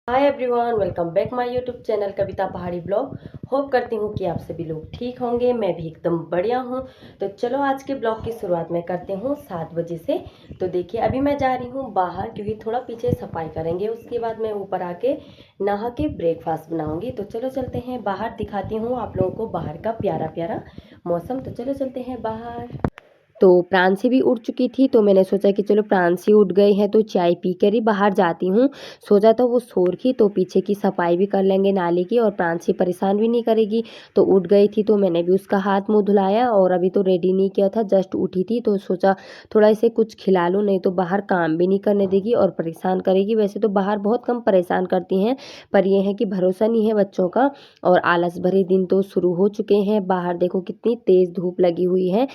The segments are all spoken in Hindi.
Hi everyone, welcome back my YouTube channel Kavita Pahadi blog. Hope करती हूँ कि आप सभी लोग ठीक होंगे। मैं भी एकदम बढ़िया हूँ। तो चलो आज के ब्लॉग की शुरुआत मैं करते हूँ 7 बजे से। तो देखिए अभी मैं जा रही हूँ बाहर, क्योंकि थोड़ा पीछे सफाई करेंगे, उसके बाद मैं ऊपर आके नहा के ब्रेकफास्ट बनाऊंगी। तो चलो चलते हैं बाहर, दिखाती हूँ आप लोगों को बाहर का प्यारा प्यारा मौसम। तो चलो चलते हैं बाहर। तो प्रांसी भी उठ चुकी थी, तो मैंने सोचा कि चलो प्रांसी उठ गई है तो चाय पी कर ही बाहर जाती हूँ। सोचा तो वो सो रही, तो पीछे की सफाई भी कर लेंगे नाले की, और प्रांसी परेशान भी नहीं करेगी। तो उठ गई थी तो मैंने भी उसका हाथ मुंह धुलाया, और अभी तो रेडी नहीं किया था, जस्ट उठी थी तो सोचा थोड़ा इसे कुछ खिला लूँ, नहीं तो बाहर काम भी नहीं करने देगी और परेशान करेगी। वैसे तो बाहर बहुत कम परेशान करती हैं, पर यह है कि भरोसा नहीं है बच्चों का। और आलस भरे दिन तो शुरू हो चुके हैं। बाहर देखो कितनी तेज़ धूप लगी हुई है।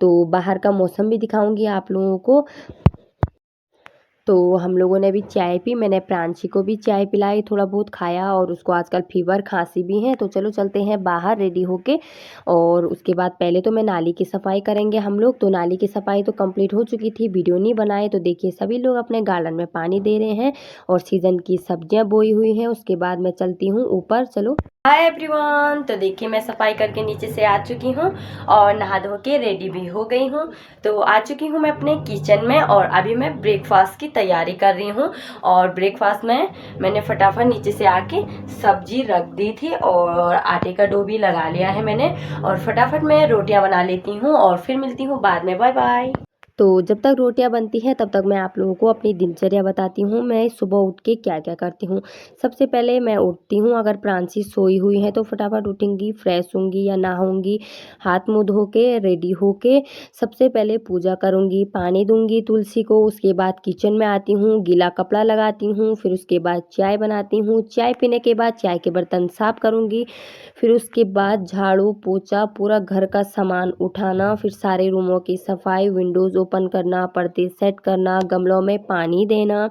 तो बाहर का मौसम भी दिखाऊंगी आप लोगों को। तो हम लोगों ने भी चाय पी, मैंने प्रांशी को भी चाय पिलाई, थोड़ा बहुत खाया, और उसको आजकल फीवर खांसी भी है। तो चलो चलते हैं बाहर रेडी होके। और उसके बाद पहले तो मैं नाली की सफाई करेंगे हम लोग। तो नाली की सफाई तो कंप्लीट हो चुकी थी, वीडियो नहीं बनाए। तो देखिए सभी लोग अपने गार्डन में पानी दे रहे हैं, और सीजन की सब्जियां बोई हुई हैं। उसके बाद मैं चलती हूँ ऊपर। चलो हाय एवरीवन, तो देखिए मैं सफाई करके नीचे से आ चुकी हूँ और नहा धो के रेडी भी हो गई हूँ। तो आ चुकी हूँ मैं अपने किचन में, और अभी मैं ब्रेकफास्ट की तैयारी कर रही हूँ। और ब्रेकफास्ट में मैंने फटाफट नीचे से आके सब्जी रख दी थी, और आटे का डो भी लगा लिया है मैंने। और फटाफट मैं रोटियां बना लेती हूँ, और फिर मिलती हूँ बाद में। Bye bye. तो जब तक रोटियां बनती हैं तब तक मैं आप लोगों को अपनी दिनचर्या बताती हूँ, मैं सुबह उठ के क्या क्या करती हूँ। सबसे पहले मैं उठती हूँ, अगर प्रांसी सोई हुई है तो फटाफट उठूंगी, फ्रेश होंगी या नहाऊंगी, हाथ मुंह धो के रेडी होके सबसे पहले पूजा करूंगी, पानी दूंगी तुलसी को। उसके बाद किचन में आती हूँ, गीला कपड़ा लगाती हूँ, फिर उसके बाद चाय बनाती हूँ। चाय पीने के बाद चाय के बर्तन साफ करूंगी, फिर उसके बाद झाड़ू पोछा, पूरा घर का सामान उठाना, फिर सारे रूमों की सफाई, विंडोज़ ओपन करना, पर्दे सेट करना, गमलों में पानी देना।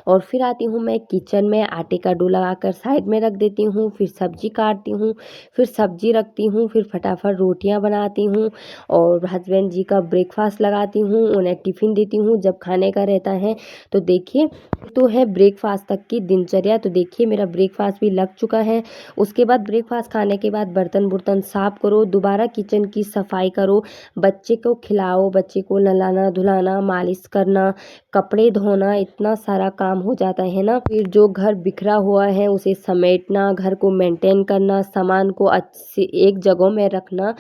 और फिर आती हूँ मैं किचन में, आटे का डो लगाकर साइड में रख देती हूँ, फिर सब्जी काटती हूँ, फिर सब्जी रखती हूँ, फिर फटाफट रोटियाँ बनाती हूँ, और हस्बैंड जी का ब्रेकफास्ट लगाती हूँ, उन्हें टिफ़िन देती हूँ जब खाने का रहता है। तो देखिए तो है ब्रेकफास्ट तक की दिनचर्या। तो देखिए मेरा ब्रेकफास्ट भी लग चुका है। उसके बाद ब्रेकफास्ट खाने के बाद बर्तन बुर्तन साफ करो, दोबारा किचन की सफाई करो, बच्चे को खिलाओ, बच्चे को नहलाना धुलाना, मालिश करना, कपड़े धोना, इतना सारा काम हो जाता है ना। फिर जो घर बिखरा हुआ है उसे समेटना, घर को मेंटेन करना, सामान को अच्छी एक जगह में रखना।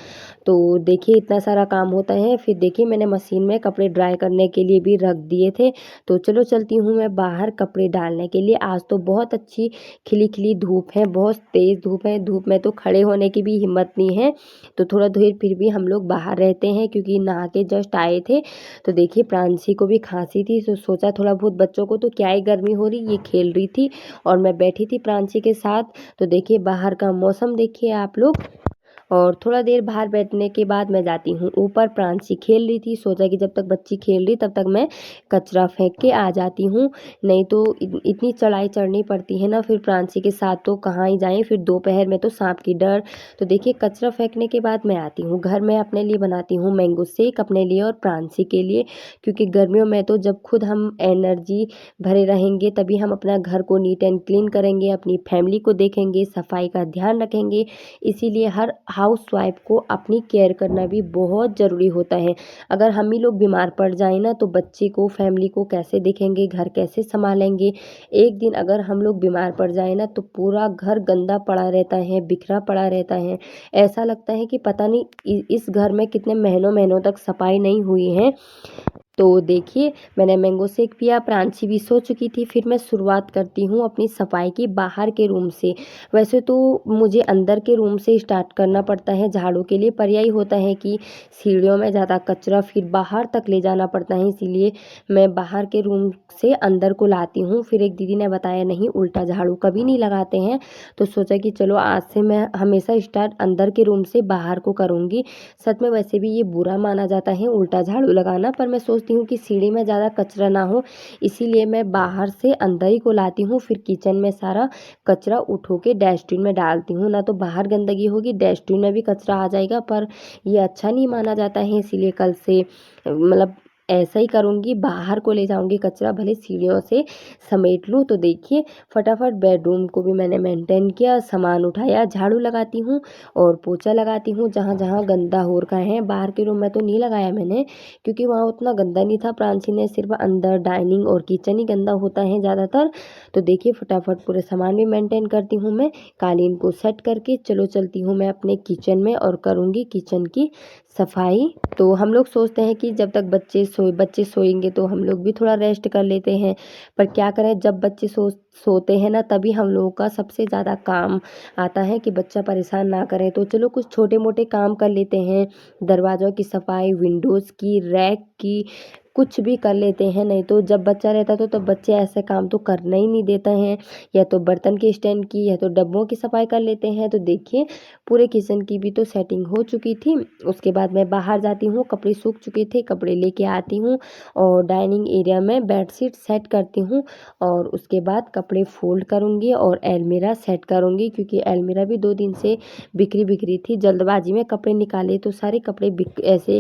तो देखिए इतना सारा काम होता है। फिर देखिए मैंने मशीन में कपड़े ड्राई करने के लिए भी रख दिए थे। तो चलो चलती हूँ मैं बाहर कपड़े डालने के लिए। आज तो बहुत अच्छी खिली खिली धूप है, बहुत तेज़ धूप है। धूप में तो खड़े होने की भी हिम्मत नहीं है। तो थोड़ा देर फिर भी हम लोग बाहर रहते हैं, क्योंकि नहा के जस्ट आए थे। तो देखिए प्रांसी को भी खांसी थी, तो सोचा थोड़ा बहुत, बच्चों को तो क्या ही गर्मी हो रही, ये खेल रही थी और मैं बैठी थी प्रांसी के साथ। तो देखिए बाहर का मौसम देखिए आप लोग। और थोड़ा देर बाहर बैठने के बाद मैं जाती हूँ ऊपर। प्रांसी खेल रही थी, सोचा कि जब तक बच्ची खेल रही तब तक मैं कचरा फेंक के आ जाती हूँ, नहीं तो इतनी चढ़ाई चढ़नी पड़ती है ना, फिर प्रांसी के साथ तो कहाँ ही जाएं, फिर दोपहर में तो सांप की डर। तो देखिए कचरा फेंकने के बाद मैं आती हूँ घर में, अपने लिए बनाती हूँ मैंगो शेक, अपने लिए और प्रांसी के लिए। क्योंकि गर्मियों में तो जब खुद हम एनर्जी भरे रहेंगे तभी हम अपना घर को नीट एंड क्लीन करेंगे, अपनी फैमिली को देखेंगे, सफाई का ध्यान रखेंगे। इसीलिए हर हाउसवाइफ को अपनी केयर करना भी बहुत ज़रूरी होता है। अगर हम ही लोग बीमार पड़ जाए ना, तो बच्चे को, फैमिली को कैसे देखेंगे, घर कैसे संभालेंगे। एक दिन अगर हम लोग बीमार पड़ जाए ना, तो पूरा घर गंदा पड़ा रहता है, बिखरा पड़ा रहता है। ऐसा लगता है कि पता नहीं इस घर में कितने महीनों महीनों तक सफाई नहीं हुई है। तो देखिए मैंने मैंगो शेक पिया, प्रांशी भी सो चुकी थी। फिर मैं शुरुआत करती हूँ अपनी सफाई की बाहर के रूम से। वैसे तो मुझे अंदर के रूम से स्टार्ट करना पड़ता है झाड़ू के लिए, पर यही होता है कि सीढ़ियों में ज़्यादा कचरा फिर बाहर तक ले जाना पड़ता है, इसीलिए मैं बाहर के रूम से अंदर को लाती हूँ। फिर एक दीदी ने बताया नहीं, उल्टा झाड़ू कभी नहीं लगाते हैं। तो सोचा कि चलो आज से मैं हमेशा स्टार्ट अंदर के रूम से बाहर को करूँगी। सच में वैसे भी ये बुरा माना जाता है उल्टा झाड़ू लगाना, पर मैं सोचती हूँ कि सीढ़ी में ज़्यादा कचरा ना हो, इसीलिए मैं बाहर से अंदर ही को लाती हूँ। फिर किचन में सारा कचरा उठो के डस्टबिन में डालती हूँ, ना तो बाहर गंदगी होगी डस्टबिन में भी कचरा आ जाएगा, पर ये अच्छा नहीं माना जाता है। इसीलिए कल से मतलब ऐसा ही करूँगी, बाहर को ले जाऊँगी कचरा, भले सीढ़ियों से समेट लूँ। तो देखिए फटाफट बेडरूम को भी मैंने मेंटेन किया, सामान उठाया, झाड़ू लगाती हूँ और पोछा लगाती हूँ जहाँ जहाँ गंदा हो रखा है। बाहर के रूम में तो नहीं लगाया मैंने, क्योंकि वहाँ उतना गंदा नहीं था। प्रांशी ने सिर्फ अंदर डाइनिंग और किचन ही गंदा होता है ज़्यादातर। तो देखिए फटाफट पूरे सामान भी मेंटेन करती हूँ मैं, कालीन को सेट करके चलो चलती हूँ मैं अपने किचन में और करूँगी किचन की सफाई। तो हम लोग सोचते हैं कि जब तक बच्चे सोएंगे तो हम लोग भी थोड़ा रेस्ट कर लेते हैं, पर क्या करें, जब बच्चे सोते हैं ना, तभी हम लोगों का सबसे ज़्यादा काम आता है कि बच्चा परेशान ना करे। तो चलो कुछ छोटे मोटे काम कर लेते हैं, दरवाज़ों की सफाई, विंडोज़ की, रैक की, कुछ भी कर लेते हैं। नहीं तो जब बच्चा रहता तो तब बच्चे ऐसे काम तो करना ही नहीं देते हैं, या तो बर्तन के स्टैंड की या तो डब्बों की सफाई कर लेते हैं। तो देखिए पूरे किचन की भी तो सेटिंग हो चुकी थी। उसके बाद मैं बाहर जाती हूँ, कपड़े सूख चुके थे, कपड़े लेके आती हूँ और डाइनिंग एरिया में बेडशीट सेट करती हूँ और उसके बाद कपड़े फोल्ड करूँगी और अलमीरा सेट करूँगी, क्योंकि अलमीरा भी 2 दिन से बिखरी बिखरी थी। जल्दबाजी में कपड़े निकाले तो सारे कपड़े ऐसे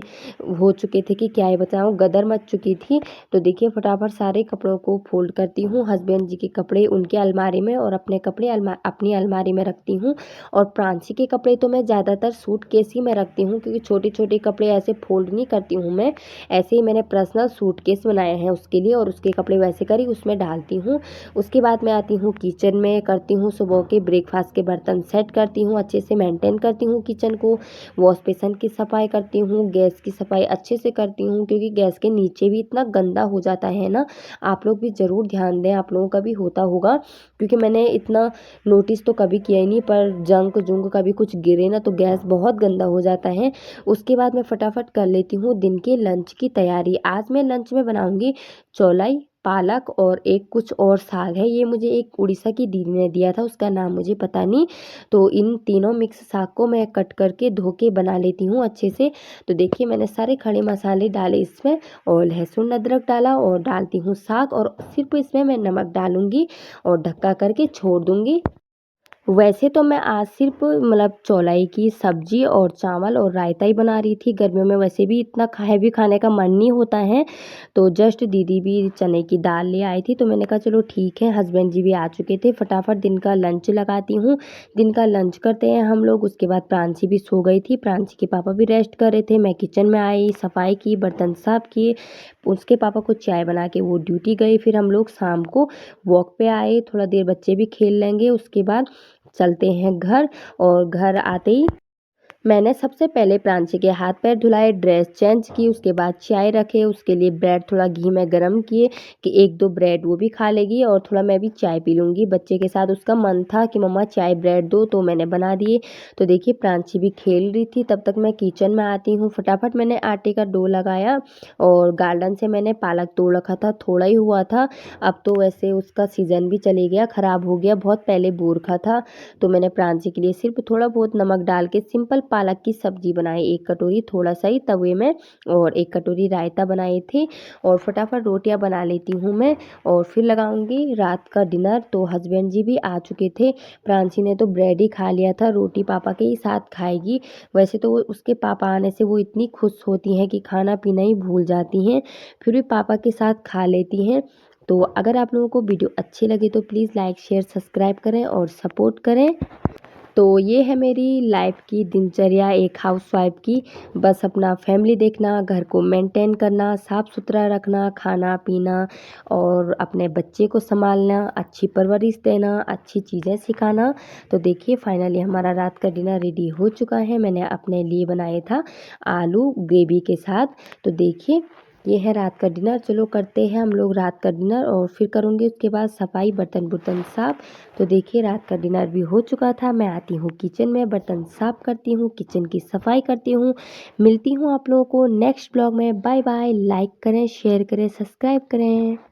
हो चुके थे कि क्या ही बताऊँ, गदर मच चुकी थी। तो देखिए फटाफट सारे कपड़ों को फोल्ड करती हूँ, हस्बैंड जी के कपड़े उनके अलमारी में और अपने कपड़े अपनी अलमारी में रखती हूँ। और प्रांशी के कपड़े तो मैं ज़्यादातर सूटकेस ही में रखती हूँ, क्योंकि छोटे छोटे कपड़े ऐसे फोल्ड नहीं करती हूँ मैं। ऐसे ही मैंने पर्सनल सूटकेस बनाए हैं उसके लिए और उसके कपड़े वैसे करी उसमें डालती हूँ। उसके बाद मैं आती हूँ किचन में, करती हूँ सुबह के ब्रेकफास्ट के बर्तन सेट करती हूँ, अच्छे से मेंटेन करती हूँ किचन को, वॉश बेसिन की सफाई करती हूँ, गैस की सफाई अच्छे से करती हूँ, क्योंकि गैस के नीचे भी इतना गंदा हो जाता है ना। आप लोग भी ज़रूर ध्यान दें, आप लोगों का भी होता होगा, क्योंकि मैंने इतना नोटिस तो कभी किया ही नहीं, पर जंक जुंक कभी कुछ गिरे ना तो गैस बहुत गंदा हो जाता है। उसके बाद मैं फटाफट कर लेती हूँ दिन के लंच की तैयारी। आज मैं लंच में बनाऊंगी चौलाई, पालक और एक कुछ और साग है, ये मुझे एक उड़ीसा की दीदी ने दिया था, उसका नाम मुझे पता नहीं। तो इन तीनों मिक्स साग को मैं कट करके धो के बना लेती हूँ अच्छे से। तो देखिए मैंने सारे खड़े मसाले डाले इसमें और लहसुन अदरक डाला और डालती हूँ साग, और सिर्फ इसमें मैं नमक डालूंगी और ढक्का करके छोड़ दूंगी। वैसे तो मैं आज सिर्फ मतलब चौलाई की सब्जी और चावल और रायता ही बना रही थी। गर्मियों में वैसे भी इतना हैवी खाने का मन नहीं होता है, तो जस्ट दीदी भी चने की दाल ले आई थी, तो मैंने कहा चलो ठीक है, हस्बैंड जी भी आ चुके थे, फटाफट दिन का लंच लगाती हूँ। दिन का लंच करते हैं हम लोग। उसके बाद प्रांशी भी सो गई थी, प्रांशी के पापा भी रेस्ट कर रहे थे। मैं किचन में आई, सफाई की, बर्तन साफ किए, उसके पापा को चाय बना के वो ड्यूटी गए। फिर हम लोग शाम को वॉक पे आए, थोड़ा देर बच्चे भी खेल लेंगे, उसके बाद चलते हैं घर। और घर आते ही मैंने सबसे पहले प्रांशी के हाथ पैर धुलाए, ड्रेस चेंज की, उसके बाद चाय रखे, उसके लिए ब्रेड थोड़ा घी में गरम किए कि 1-2 ब्रेड वो भी खा लेगी और थोड़ा मैं भी चाय पी लूँगी बच्चे के साथ। उसका मन था कि मम्मा चाय ब्रेड दो, तो मैंने बना दिए। तो देखिए प्रांशी भी खेल रही थी, तब तक मैं किचन में आती हूँ। फटाफट मैंने आटे का डो लगाया और गार्डन से मैंने पालक तोड़ रखा था, थोड़ा ही हुआ था, अब तो वैसे उसका सीज़न भी चले गया, ख़राब हो गया, बहुत पहले बो रखा था। तो मैंने प्रांशी के लिए सिर्फ थोड़ा बहुत नमक डाल के सिंपल पालक की सब्जी बनाई, 1 कटोरी थोड़ा सा ही तवे में, और 1 कटोरी रायता बनाए थे। और फटाफट रोटियां बना लेती हूँ मैं और फिर लगाऊंगी रात का डिनर। तो हस्बैंड जी भी आ चुके थे, प्रांशी ने तो ब्रेड ही खा लिया था, रोटी पापा के ही साथ खाएगी। वैसे तो उसके पापा आने से वो इतनी खुश होती हैं कि खाना पीना ही भूल जाती हैं, फिर भी पापा के साथ खा लेती हैं। तो अगर आप लोगों को वीडियो अच्छी लगे तो प्लीज़ लाइक शेयर सब्सक्राइब करें और सपोर्ट करें। तो ये है मेरी लाइफ की दिनचर्या एक हाउसवाइफ की, बस अपना फैमिली देखना, घर को मेंटेन करना, साफ़ सुथरा रखना, खाना पीना और अपने बच्चे को संभालना, अच्छी परवरिश देना, अच्छी चीज़ें सिखाना। तो देखिए फाइनली हमारा रात का डिनर रेडी हो चुका है। मैंने अपने लिए बनाया था आलू ग्रेवी के साथ। तो देखिए ये है रात का डिनर। चलो करते हैं हम लोग रात का डिनर और फिर करूँगी उसके बाद सफाई, बर्तन बुर्तन साफ। तो देखिए रात का डिनर भी हो चुका था, मैं आती हूँ किचन में, बर्तन साफ करती हूँ, किचन की सफाई करती हूँ। मिलती हूँ आप लोगों को नेक्स्ट ब्लॉग में। Bye bye. लाइक करें, शेयर करें, सब्सक्राइब करें।